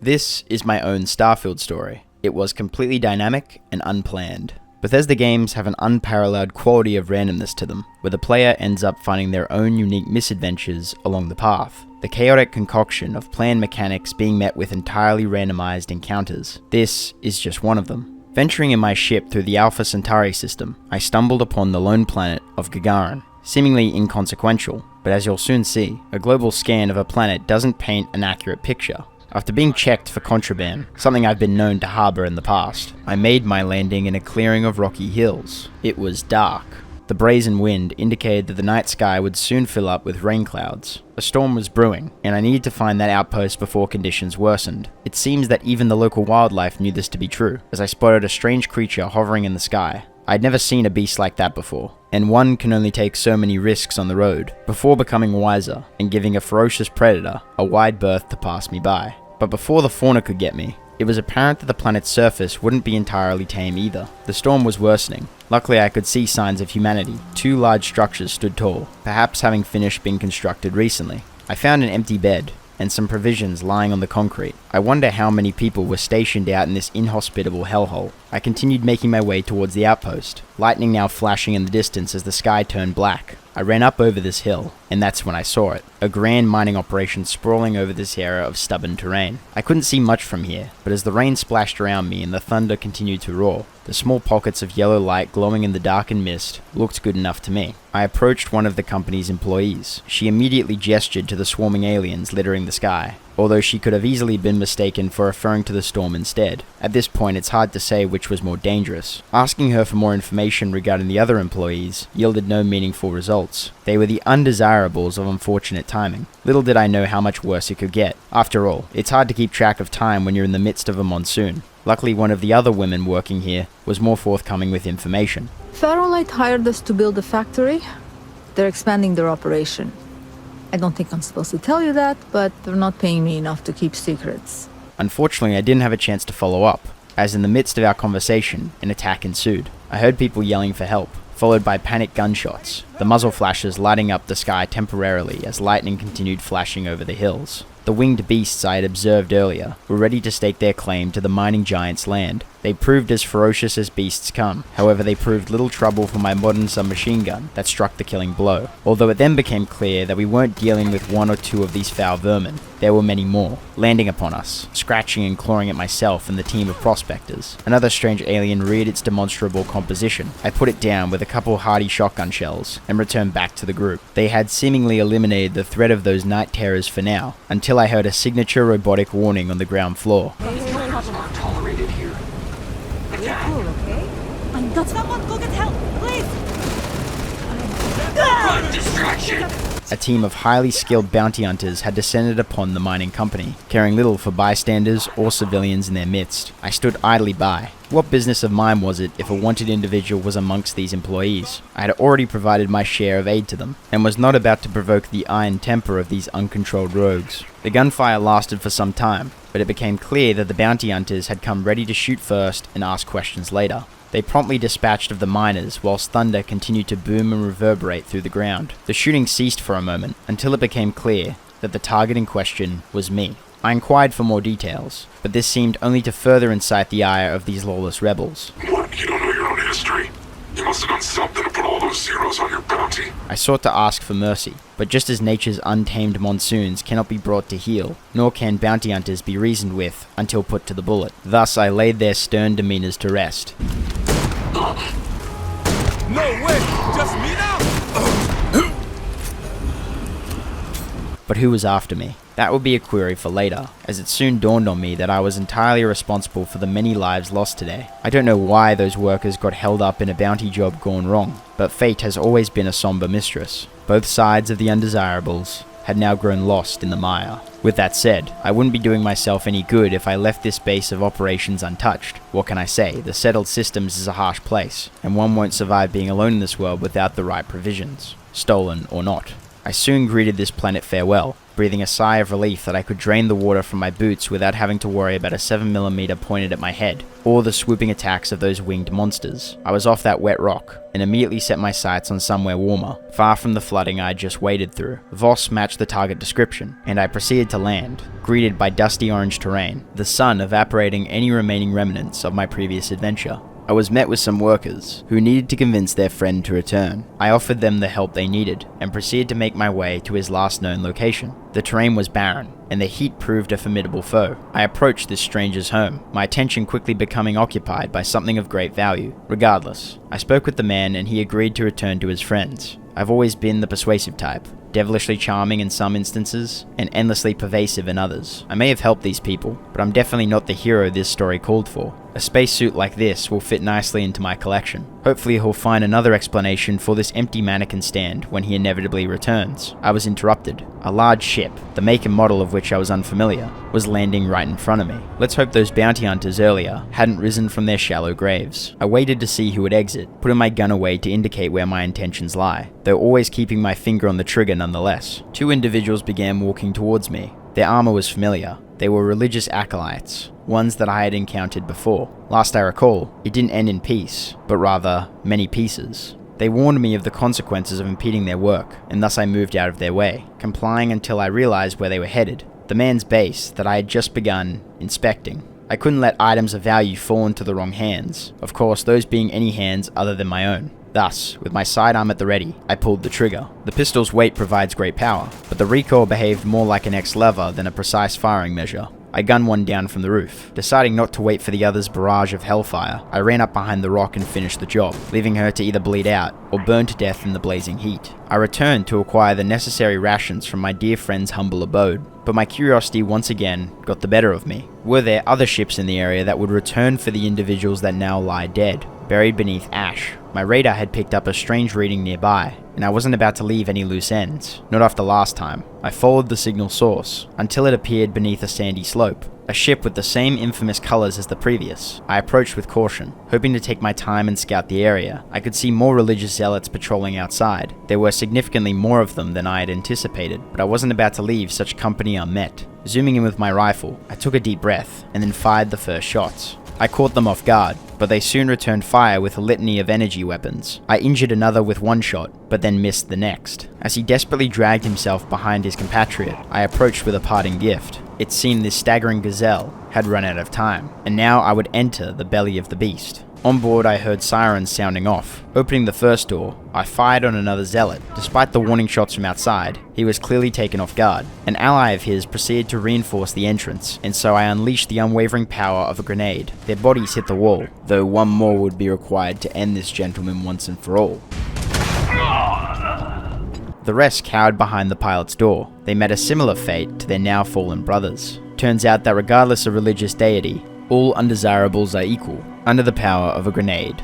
This is my own Starfield story. It was completely dynamic and unplanned. Bethesda games have an unparalleled quality of randomness to them, where the player ends up finding their own unique misadventures along the path. The chaotic concoction of planned mechanics being met with entirely randomized encounters. This is just one of them. Venturing in my ship through the Alpha Centauri system, I stumbled upon the lone planet of Gagarin. Seemingly inconsequential, but as you'll soon see, a global scan of a planet doesn't paint an accurate picture. After being checked for contraband, something I've been known to harbour in the past, I made my landing in a clearing of rocky hills. It was dark. The brazen wind indicated that the night sky would soon fill up with rain clouds. A storm was brewing, and I needed to find that outpost before conditions worsened. It seems that even the local wildlife knew this to be true, as I spotted a strange creature hovering in the sky. I'd never seen a beast like that before, and one can only take so many risks on the road, before becoming wiser and giving a ferocious predator a wide berth to pass me by. But before the fauna could get me, it was apparent that the planet's surface wouldn't be entirely tame either. The storm was worsening. Luckily I could see signs of humanity. 2 large structures stood tall, perhaps having finished being constructed recently. I found an empty bed, and some provisions lying on the concrete. I wonder how many people were stationed out in this inhospitable hellhole. I continued making my way towards the outpost, lightning now flashing in the distance as the sky turned black. I ran up over this hill, and that's when I saw it. A grand mining operation sprawling over this area of stubborn terrain. I couldn't see much from here, but as the rain splashed around me and the thunder continued to roar, the small pockets of yellow light glowing in the darkened mist looked good enough to me. I approached one of the company's employees. She immediately gestured to the swarming aliens littering the sky, although she could have easily been mistaken for referring to the storm instead. At this point, it's hard to say which was more dangerous. Asking her for more information regarding the other employees yielded no meaningful results. They were the undesirables of unfortunate timing. Little did I know how much worse it could get. After all, it's hard to keep track of time when you're in the midst of a monsoon. Luckily, one of the other women working here was more forthcoming with information. Ferrolite hired us to build a factory. They're expanding their operation. I don't think I'm supposed to tell you that, but they're not paying me enough to keep secrets. Unfortunately, I didn't have a chance to follow up, as in the midst of our conversation, an attack ensued. I heard people yelling for help, followed by panic gunshots, the muzzle flashes lighting up the sky temporarily as lightning continued flashing over the hills. The winged beasts I had observed earlier were ready to stake their claim to the mining giant's land. They proved as ferocious as beasts come. However, they proved little trouble for my modern submachine gun that struck the killing blow. Although it then became clear that we weren't dealing with 1 or 2 of these foul vermin. There were many more, landing upon us, scratching and clawing at myself and the team of prospectors. Another strange alien reared its demonstrable composition. I put it down with a couple hardy shotgun shells and returned back to the group. They had seemingly eliminated the threat of those night terrors for now, until I heard a signature robotic warning on the ground floor. It's not tolerated here. We're cool, okay? Got someone go get help, please! Run, distraction! A team of highly skilled bounty hunters had descended upon the mining company, caring little for bystanders or civilians in their midst. I stood idly by. What business of mine was it if a wanted individual was amongst these employees? I had already provided my share of aid to them, and was not about to provoke the iron temper of these uncontrolled rogues. The gunfire lasted for some time, but it became clear that the bounty hunters had come ready to shoot first and ask questions later. They promptly dispatched of the miners, whilst thunder continued to boom and reverberate through the ground. The shooting ceased for a moment, until it became clear that the target in question was me. I inquired for more details, but this seemed only to further incite the ire of these lawless rebels. What? You don't know your own history? You must have done something to put all those zeros on your bounty. I sought to ask for mercy, but just as nature's untamed monsoons cannot be brought to heel, nor can bounty hunters be reasoned with until put to the bullet. Thus I laid their stern demeanors to rest. No way! Just me now? But who was after me? That would be a query for later, as it soon dawned on me that I was entirely responsible for the many lives lost today. I don't know why those workers got held up in a bounty job gone wrong, but fate has always been a somber mistress. Both sides of the undesirables had now grown lost in the mire. With that said, I wouldn't be doing myself any good if I left this base of operations untouched. What can I say? The settled systems is a harsh place, and one won't survive being alone in this world without the right provisions, stolen or not. I soon greeted this planet farewell, breathing a sigh of relief that I could drain the water from my boots without having to worry about a 7mm pointed at my head, or the swooping attacks of those winged monsters. I was off that wet rock, and immediately set my sights on somewhere warmer, far from the flooding I had just waded through. Voss matched the target description, and I proceeded to land, greeted by dusty orange terrain, the sun evaporating any remaining remnants of my previous adventure. I was met with some workers, who needed to convince their friend to return. I offered them the help they needed, and proceeded to make my way to his last known location. The terrain was barren, and the heat proved a formidable foe. I approached this stranger's home, my attention quickly becoming occupied by something of great value. Regardless, I spoke with the man and he agreed to return to his friends. I've always been the persuasive type, devilishly charming in some instances, and endlessly pervasive in others. I may have helped these people, but I'm definitely not the hero this story called for. A spacesuit like this will fit nicely into my collection. Hopefully he'll find another explanation for this empty mannequin stand when he inevitably returns. I was interrupted. A large ship, the make and model of which I was unfamiliar, was landing right in front of me. Let's hope those bounty hunters earlier hadn't risen from their shallow graves. I waited to see who would exit, putting my gun away to indicate where my intentions lie, though always keeping my finger on the trigger nonetheless. Two individuals began walking towards me. Their armor was familiar. They were religious acolytes, ones that I had encountered before. Last I recall, it didn't end in peace, but rather many pieces. They warned me of the consequences of impeding their work, and thus I moved out of their way, complying until I realized where they were headed, the man's base that I had just begun inspecting. I couldn't let items of value fall into the wrong hands, of course those being any hands other than my own. Thus, with my sidearm at the ready, I pulled the trigger. The pistol's weight provides great power, but the recoil behaved more like an X-lever than a precise firing measure. I gunned one down from the roof. Deciding not to wait for the other's barrage of hellfire, I ran up behind the rock and finished the job, leaving her to either bleed out or burn to death in the blazing heat. I returned to acquire the necessary rations from my dear friend's humble abode, but my curiosity once again got the better of me. Were there other ships in the area that would return for the individuals that now lie dead, buried beneath ash? My radar had picked up a strange reading nearby, and I wasn't about to leave any loose ends, not after last time. I followed the signal source, until it appeared beneath a sandy slope, a ship with the same infamous colors as the previous. I approached with caution, hoping to take my time and scout the area. I could see more religious zealots patrolling outside. There were significantly more of them than I had anticipated, but I wasn't about to leave such company unmet. Zooming in with my rifle, I took a deep breath, and then fired the first shots. I caught them off guard, but they soon returned fire with a litany of energy weapons. I injured another with one shot, but then missed the next. As he desperately dragged himself behind his compatriot, I approached with a parting gift. It seemed this staggering gazelle had run out of time, and now I would enter the belly of the beast. On board, I heard sirens sounding off. Opening the first door, I fired on another zealot. Despite the warning shots from outside, he was clearly taken off guard. An ally of his proceeded to reinforce the entrance, and so I unleashed the unwavering power of a grenade. Their bodies hit the wall, though one more would be required to end this gentleman once and for all. The rest cowered behind the pilot's door. They met a similar fate to their now fallen brothers. Turns out that regardless of religious deity, all undesirables are equal, under the power of a grenade.